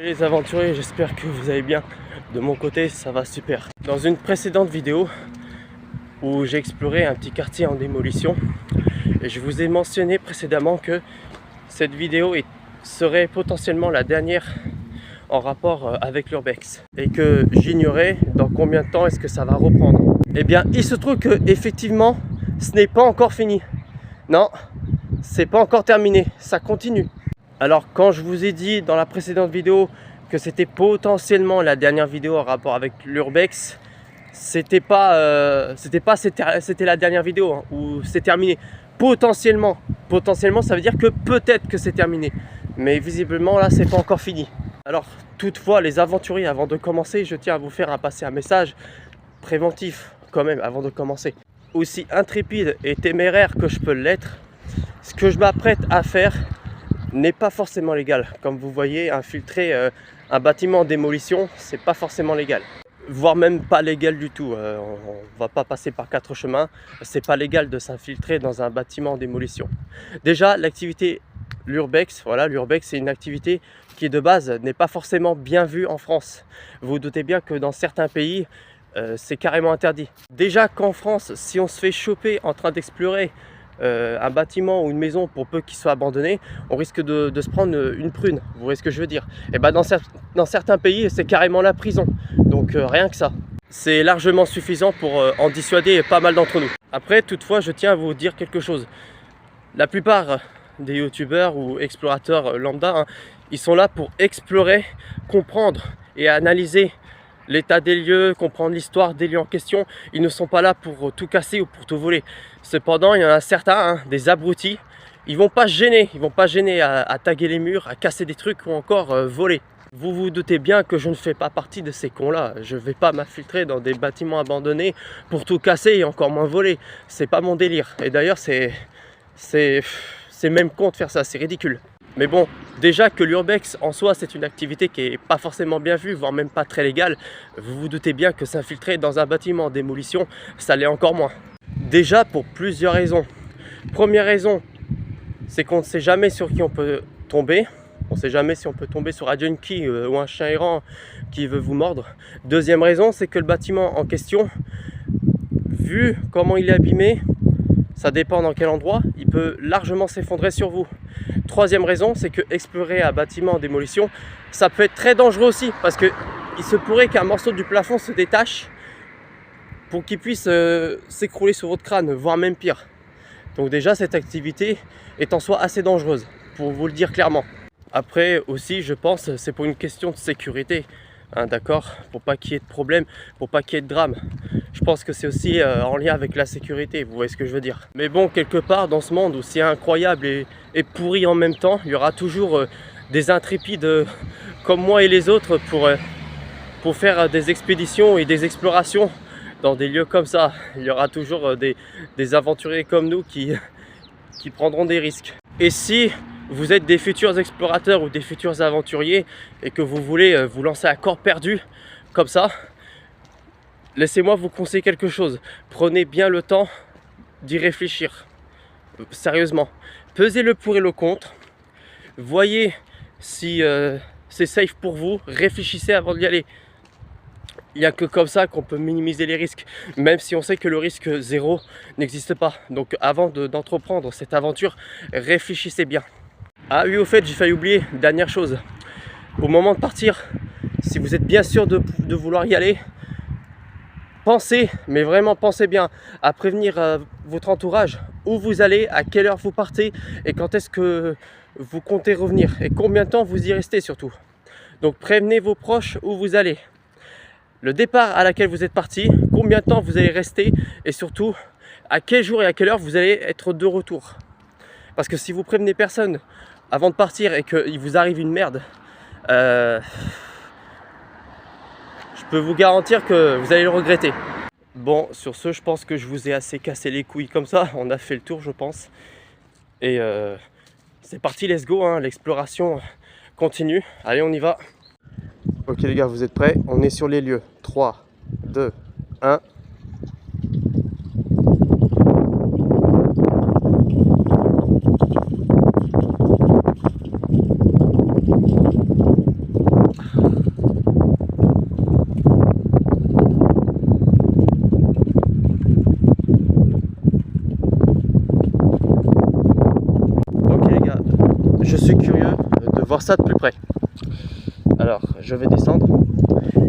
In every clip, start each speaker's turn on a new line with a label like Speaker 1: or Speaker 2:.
Speaker 1: Les aventuriers, j'espère que vous allez bien. De mon côté, ça va super. Dans une précédente vidéo où j'ai exploré un petit quartier en démolition, et je vous ai mentionné précédemment que cette vidéo serait potentiellement la dernière en rapport avec l'Urbex et que j'ignorais dans combien de temps est-ce que ça va reprendre. Eh bien, il se trouve que effectivement, ce n'est pas encore fini. Non, c'est pas encore terminé, ça continue. Alors quand je vous ai dit dans la précédente vidéo que c'était potentiellement la dernière vidéo en rapport avec l'Urbex, c'était la dernière vidéo hein, où c'est terminé. Potentiellement, ça veut dire que peut-être que c'est terminé, mais visiblement là c'est pas encore fini. Alors toutefois les aventuriers, avant de commencer, je tiens à vous faire passer un message préventif quand même avant de commencer. Aussi intrépide et téméraire que je peux l'être, ce que je m'apprête à faire n'est pas forcément légal. Comme vous voyez, infiltrer un bâtiment en démolition, c'est pas forcément légal. Voire même pas légal du tout. On va pas passer par 4 chemins. C'est pas légal de s'infiltrer dans un bâtiment en démolition. Déjà, l'activité l'Urbex, voilà, l'Urbex c'est une activité qui de base n'est pas forcément bien vue en France. Vous vous doutez bien que dans certains pays, c'est carrément interdit. Déjà qu'en France, si on se fait choper en train d'explorer un bâtiment ou une maison, pour peu qu'il soit abandonné, on risque de se prendre une prune. Vous voyez ce que je veux dire? Et ben dans certains pays, c'est carrément la prison. Donc rien que ça, c'est largement suffisant pour en dissuader pas mal d'entre nous. Après, toutefois, je tiens à vous dire quelque chose. La plupart des youtubeurs ou explorateurs lambda, hein, ils sont là pour explorer, comprendre et analyser l'état des lieux, comprendre l'histoire des lieux en question. Ils ne sont pas là pour tout casser ou pour tout voler. Cependant, il y en a certains, hein, des abrutis, ils vont pas se gêner à taguer les murs, à casser des trucs ou encore voler. Vous vous doutez bien que je ne fais pas partie de ces cons là. Je ne vais pas m'infiltrer dans des bâtiments abandonnés pour tout casser et encore moins voler. C'est pas mon délire. Et d'ailleurs c'est même con de faire ça, c'est ridicule. Mais bon, déjà que l'Urbex en soi c'est une activité qui n'est pas forcément bien vue, voire même pas très légale, vous vous doutez bien que s'infiltrer dans un bâtiment en démolition, ça l'est encore moins. Déjà pour plusieurs raisons. Première raison, c'est qu'on ne sait jamais sur qui on peut tomber. On ne sait jamais si on peut tomber sur un junkie ou un chien errant qui veut vous mordre. Deuxième raison, c'est que le bâtiment en question, vu comment il est abîmé, ça dépend dans quel endroit, il peut largement s'effondrer sur vous. Troisième raison, c'est que explorer un bâtiment en démolition, ça peut être très dangereux aussi, parce qu'il se pourrait qu'un morceau du plafond se détache pour qu'il puisse s'écrouler sur votre crâne, voire même pire. Donc déjà, cette activité est en soi assez dangereuse, pour vous le dire clairement. Après aussi, je pense, c'est pour une question de sécurité, hein, d'accord, pour pas qu'il y ait de problème, pour pas qu'il y ait de drame. Je pense que c'est aussi en lien avec la sécurité, vous voyez ce que je veux dire. Mais bon, quelque part dans ce monde aussi incroyable et pourri en même temps, il y aura toujours des intrépides comme moi et les autres pour faire des expéditions et des explorations dans des lieux comme ça. Il y aura toujours des aventuriers comme nous qui prendront des risques. Et si vous êtes des futurs explorateurs ou des futurs aventuriers et que vous voulez vous lancer à corps perdu comme ça, laissez-moi vous conseiller quelque chose. Prenez bien le temps d'y réfléchir. Sérieusement. Pesez le pour et le contre. Voyez si c'est safe pour vous. Réfléchissez avant d'y aller. Il n'y a que comme ça qu'on peut minimiser les risques. Même si on sait que le risque zéro n'existe pas. Donc avant d'entreprendre cette aventure, réfléchissez bien. Ah oui, au fait, j'ai failli oublier, dernière chose. Au moment de partir, si vous êtes bien sûr de vouloir y aller, pensez, mais vraiment pensez bien à prévenir votre entourage où vous allez, à quelle heure vous partez et quand est-ce que vous comptez revenir et combien de temps vous y restez surtout. Donc prévenez vos proches où vous allez, le départ à laquelle vous êtes parti, combien de temps vous allez rester et surtout à quel jour et à quelle heure vous allez être de retour. Parce que si vous prévenez personne avant de partir et qu'il vous arrive une merde, je peux vous garantir que vous allez le regretter. Bon, sur ce, je pense que je vous ai assez cassé les couilles comme ça. On a fait le tour, je pense. Et c'est parti, let's go, hein. L'exploration continue. Allez, on y va. Ok les gars, vous êtes prêts? On est sur les lieux. 3, 2, 1. ça de plus près. Alors, je vais descendre.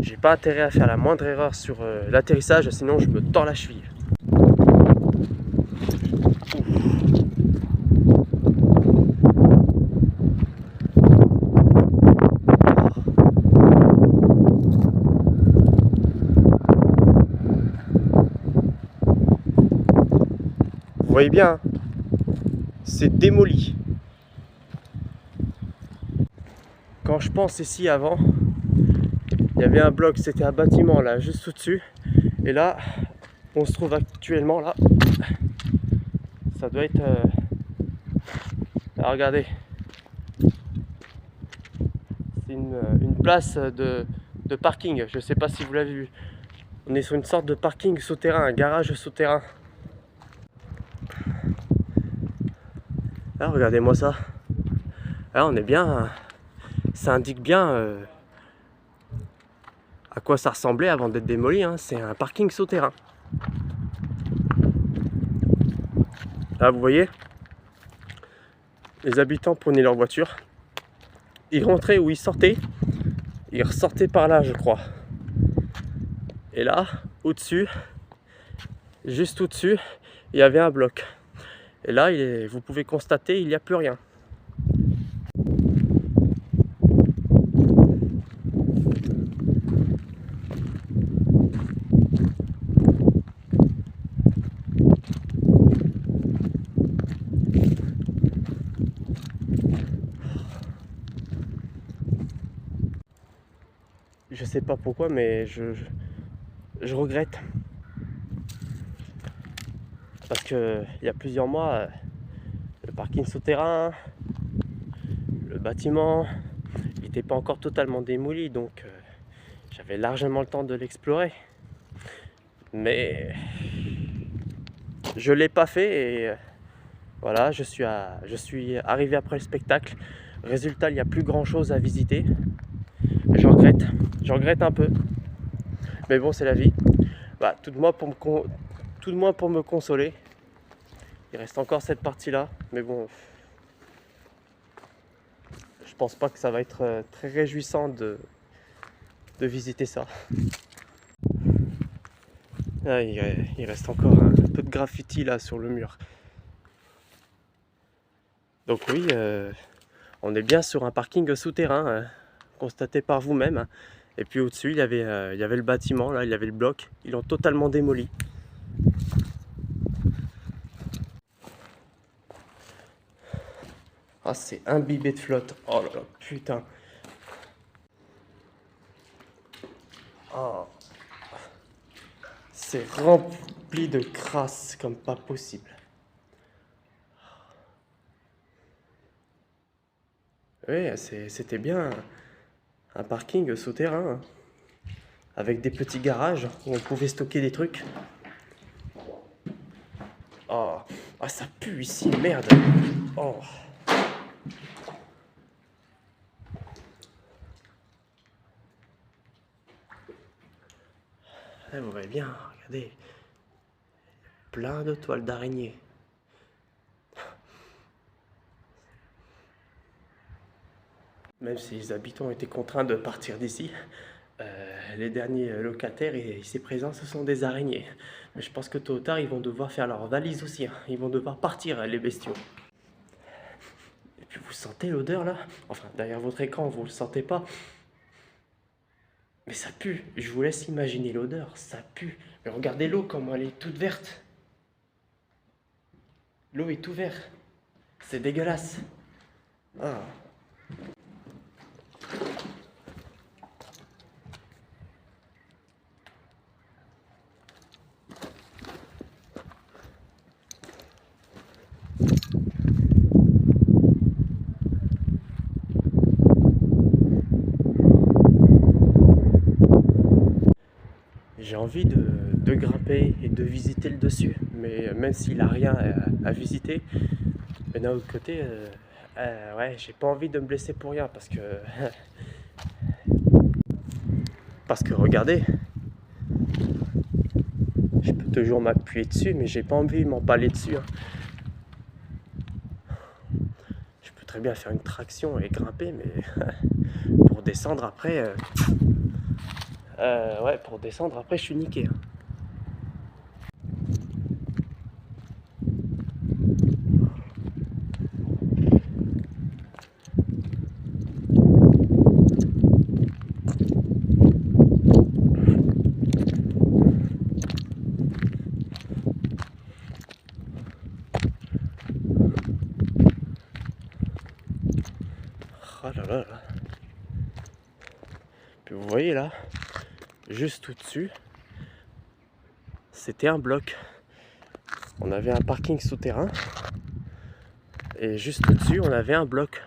Speaker 1: J'ai pas intérêt à faire la moindre erreur sur l'atterrissage, sinon je me tords la cheville. Vous voyez bien, hein, c'est démoli. Quand je pense ici avant, il y avait un bloc, c'était un bâtiment là, juste au-dessus. Et là, on se trouve actuellement là. Ça doit être... regardez. C'est une place de parking. Je ne sais pas si vous l'avez vu. On est sur une sorte de parking souterrain, un garage souterrain. Ah, regardez-moi ça. Là, on est bien... Ça indique bien à quoi ça ressemblait avant d'être démoli. Hein. C'est un parking souterrain. Là, vous voyez, les habitants prenaient leur voiture. Ils rentraient ou ils sortaient. Ils ressortaient par là, je crois. Et là, au-dessus, juste au-dessus, il y avait un bloc. Et là, vous pouvez constater, il n'y a plus rien. Je sais pas pourquoi, mais je regrette. Parce que il y a plusieurs mois, le parking souterrain, le bâtiment, il n'était pas encore totalement démoli, donc j'avais largement le temps de l'explorer. Mais je l'ai pas fait et voilà, je suis arrivé après le spectacle. Résultat, il n'y a plus grand chose à visiter. Je regrette un peu. Mais bon, c'est la vie. Bah, tout de moins pour me consoler. Il reste encore cette partie-là. Mais bon, je pense pas que ça va être très réjouissant de visiter ça. Ah, il reste encore un peu de graffiti là sur le mur. Donc oui, on est bien sur un parking souterrain, constaté par vous-même. Et puis au-dessus, il y avait le bâtiment, là, il y avait le bloc. Ils l'ont totalement démoli. Ah, c'est imbibé de flotte. Oh là là, putain. Oh. C'est rempli de crasse comme pas possible. Oui, c'était bien un parking souterrain, avec des petits garages où on pouvait stocker des trucs. Oh, ah, ça pue ici, merde. Oh. Là, vous voyez bien, regardez, plein de toiles d'araignée. Même si les habitants ont été contraints de partir d'ici, les derniers locataires ici présents, ce sont des araignées. Mais je pense que tôt ou tard, ils vont devoir faire leur valise aussi. Hein. Ils vont devoir partir, les bestiaux. Et puis vous sentez l'odeur là? Enfin, derrière votre écran, vous le sentez pas? Mais ça pue. Je vous laisse imaginer l'odeur. Ça pue. Mais regardez l'eau, comment elle est toute verte. L'eau est tout verte. C'est dégueulasse. Ah. J'ai envie de grimper et de visiter le dessus, mais même s'il n'a rien à visiter, mais d'un autre côté, ouais, j'ai pas envie de me blesser pour rien parce que regardez, je peux toujours m'appuyer dessus, mais j'ai pas envie de m'empaler dessus. Hein. Je peux très bien faire une traction et grimper, mais pour descendre après, ouais, pour descendre après, je suis niqué, hein. Oh là là là. Puis vous voyez là, juste au-dessus, c'était un bloc. On avait un parking souterrain et juste au-dessus, on avait un bloc.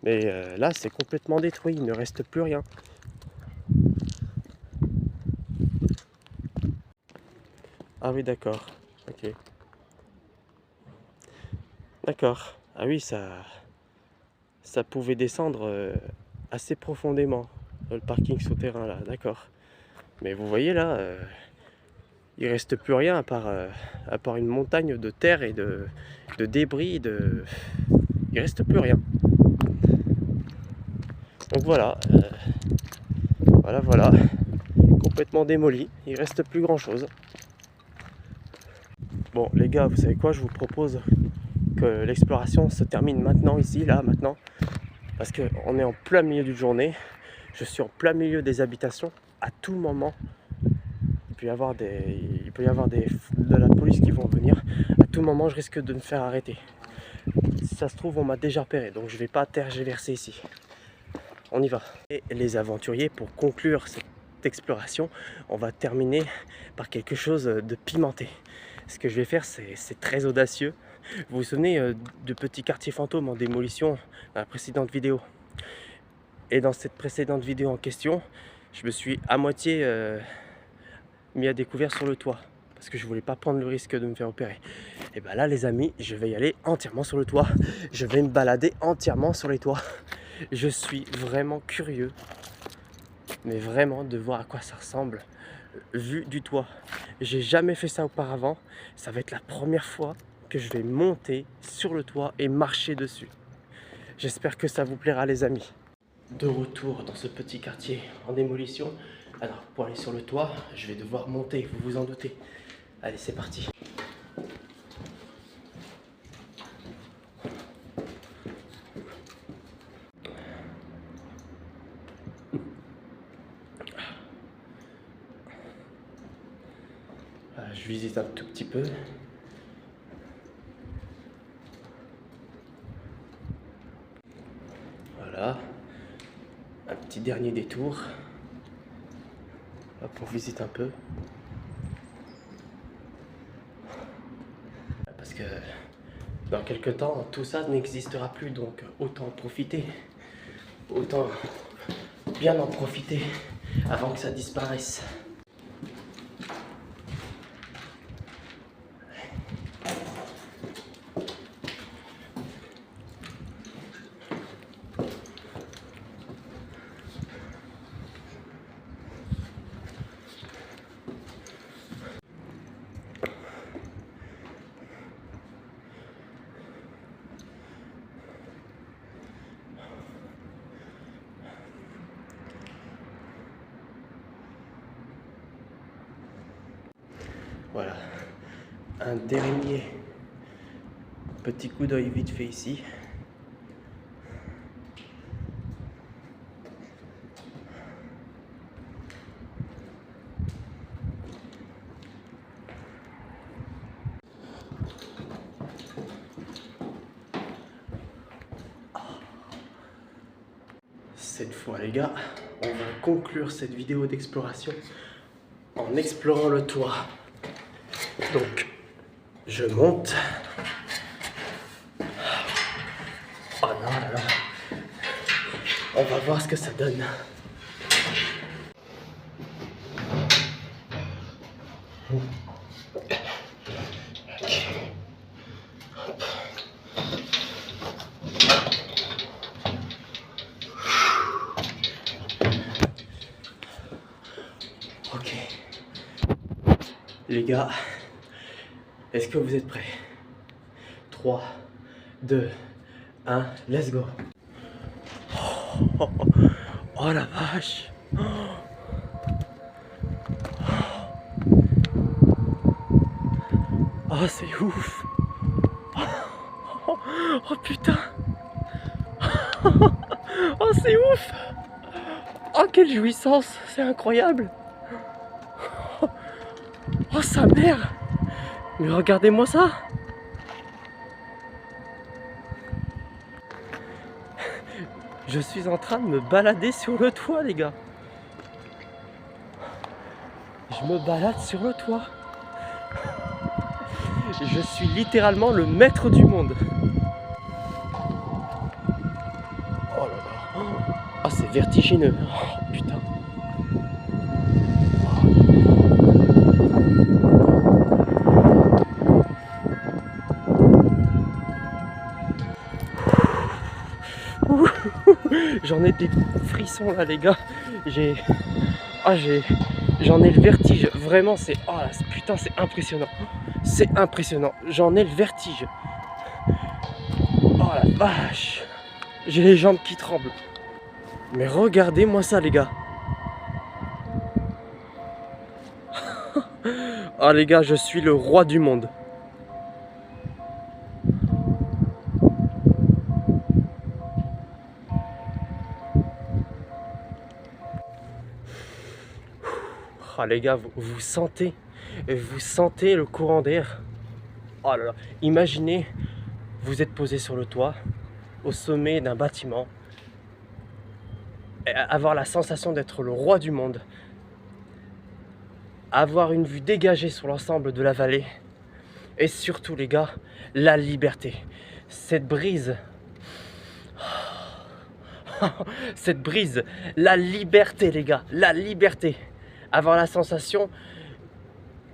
Speaker 1: Mais là, c'est complètement détruit, il ne reste plus rien. Ah oui, d'accord. Ok. D'accord. Ah oui, ça pouvait descendre assez profondément, le parking souterrain là, d'accord. Mais vous voyez là, il reste plus rien à part une montagne de terre et de débris, il reste plus rien. Donc voilà, voilà, complètement démoli, il reste plus grand chose. Bon les gars, vous savez quoi, je vous propose que l'exploration se termine maintenant, ici, là, maintenant, parce qu'on est en plein milieu d'une journée, je suis en plein milieu des habitations, à tout moment, il peut y avoir de la police qui vont venir, à tout moment je risque de me faire arrêter. Si ça se trouve, on m'a déjà repéré, donc je vais pas tergiverser ici. On y va. Et les aventuriers, pour conclure cette exploration, on va terminer par quelque chose de pimenté. Ce que je vais faire, c'est très audacieux. Vous vous souvenez du petit quartier fantôme en démolition dans la précédente vidéo? Et dans cette précédente vidéo en question, je me suis à moitié mis à découvert sur le toit parce que je voulais pas prendre le risque de me faire opérer. Et bien là les amis, je vais y aller entièrement sur le toit. Je vais me balader entièrement sur les toits. Je suis vraiment curieux, mais vraiment, de voir à quoi ça ressemble vu du toit. J'ai jamais fait ça auparavant, ça va être la première fois que je vais monter sur le toit et marcher dessus. J'espère que ça vous plaira les amis. De retour dans ce petit quartier en démolition. Alors pour aller sur le toit, je vais devoir monter, vous vous en doutez. Allez, c'est parti. Je visite un tout petit peu. Voilà. Un petit dernier détour. Hop, on visite un peu. Parce que dans quelques temps, tout ça n'existera plus, donc autant en profiter. Autant bien en profiter avant que ça disparaisse. Voilà, un dernier petit coup d'œil vite fait ici. Cette fois les gars, on va conclure cette vidéo d'exploration en explorant le toit. Donc, je monte. Oh non là là. On va voir ce que ça donne. Ok. Les gars, est-ce que vous êtes prêts? 3, 2, 1, let's go. Oh, oh la vache. Oh c'est ouf. Oh putain. Oh c'est ouf. Oh quelle jouissance. C'est incroyable. Oh sa mère. Mais regardez-moi ça. Je suis en train de me balader sur le toit les gars. Je me balade sur le toit. Je suis littéralement le maître du monde. Oh là là. Ah c'est vertigineux. Oh putain. J'en ai des frissons là les gars. J'en ai le vertige. Vraiment c'est. Oh là, putain c'est impressionnant. C'est impressionnant. J'en ai le vertige. Oh la vache. J'ai les jambes qui tremblent. Mais regardez-moi ça les gars. Ah les gars, je suis le roi du monde. Ah les gars, vous sentez le courant d'air. Oh là là, imaginez, vous êtes posé sur le toit, au sommet d'un bâtiment, et avoir la sensation d'être le roi du monde, avoir une vue dégagée sur l'ensemble de la vallée, et surtout les gars, la liberté. Cette brise, cette brise, la liberté les gars, la liberté. Avoir la sensation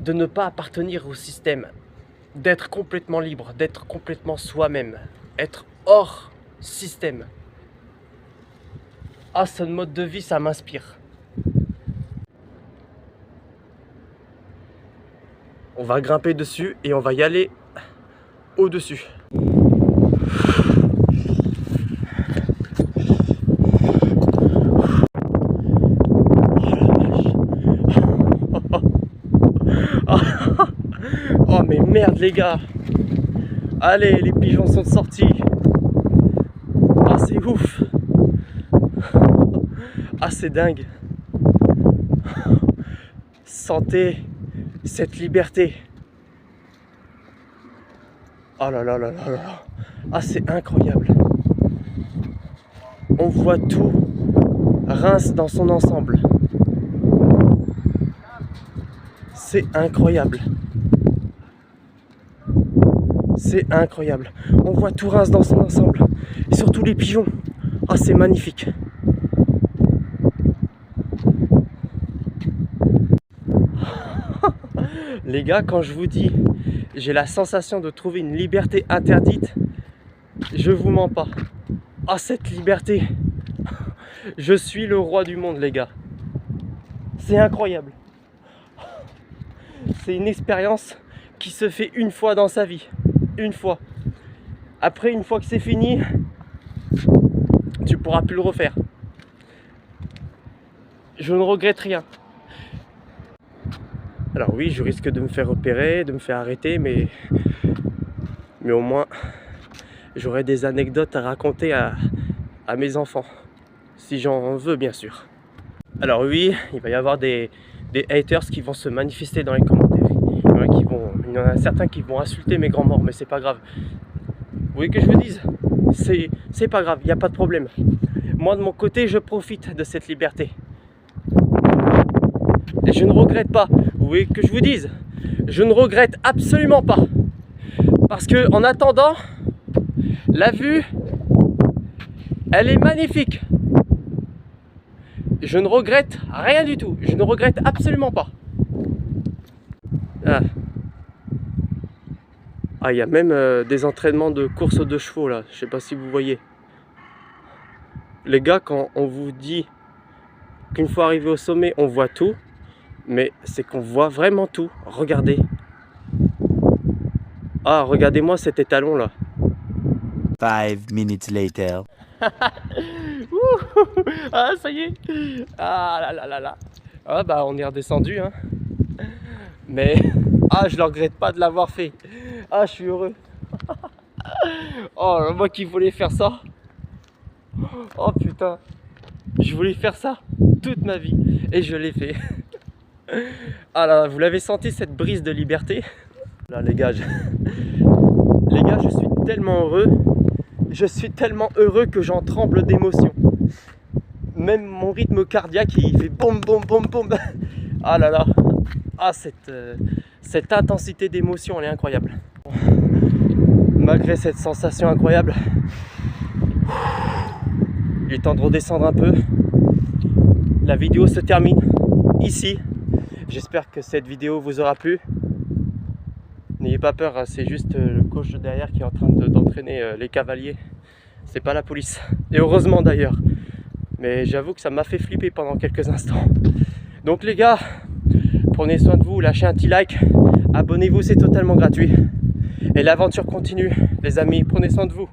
Speaker 1: de ne pas appartenir au système, d'être complètement libre, d'être complètement soi-même, être hors système. Ah, ce mode de vie, ça m'inspire. On va grimper dessus et on va y aller au-dessus. Oh mais merde les gars. Allez, les pigeons sont sortis. Ah c'est ouf. Ah c'est dingue. Sentez cette liberté. Oh là là là là là. Ah c'est incroyable. On voit tout. Reims dans son ensemble. C'est incroyable. C'est incroyable. On voit tout Reims dans son ensemble. Et surtout les pigeons. Ah, c'est magnifique. Les gars, quand je vous dis, j'ai la sensation de trouver une liberté interdite, je vous mens pas. Ah, cette liberté. Je suis le roi du monde, les gars. C'est incroyable. C'est une expérience qui se fait une fois dans sa vie. Une fois. Après, une fois que c'est fini, tu pourras plus le refaire. Je ne regrette rien. Alors oui, je risque de me faire repérer, de me faire arrêter, mais au moins, j'aurai des anecdotes à raconter à mes enfants. Si j'en veux, bien sûr. Alors oui, il va y avoir des haters qui vont se manifester dans les commentaires. Il y en a certains qui vont insulter mes grands morts, mais c'est pas grave. Vous voulez que je vous dise, c'est pas grave, il n'y a pas de problème. Moi de mon côté, je profite de cette liberté. Et je ne regrette pas. Vous voulez que je vous dise, je ne regrette absolument pas. Parce que en attendant, la vue, elle est magnifique. Je ne regrette rien du tout. Je ne regrette absolument pas. Ah, il y a même des entraînements de course de chevaux là. Je sais pas si vous voyez. Les gars, quand on vous dit qu'une fois arrivé au sommet, on voit tout, mais c'est qu'on voit vraiment tout. Regardez. Ah, regardez-moi cet étalon là.
Speaker 2: 5 minutes later.
Speaker 1: Ah, ça y est. Ah là là là là. Ah bah on est redescendu hein. Mais ah, je ne regrette pas de l'avoir fait. Ah, je suis heureux. Oh, moi qui voulais faire ça. Oh putain. Je voulais faire ça toute ma vie et je l'ai fait. Ah là, vous l'avez senti cette brise de liberté? Là les gars, les gars, je suis tellement heureux. Je suis tellement heureux que j'en tremble d'émotion. Même mon rythme cardiaque il fait boum boum boum boum. Ah là là. Ah cette intensité d'émotion, elle est incroyable. Malgré cette sensation incroyable, il est temps de redescendre un peu. La vidéo se termine ici. J'espère que cette vidéo vous aura plu. N'ayez pas peur, c'est juste le coach derrière qui est en train d'entraîner les cavaliers. C'est pas la police. Et heureusement d'ailleurs. Mais j'avoue que ça m'a fait flipper pendant quelques instants. Donc les gars, prenez soin de vous, lâchez un petit like, abonnez-vous, c'est totalement gratuit. Et l'aventure continue, les amis, prenez soin de vous.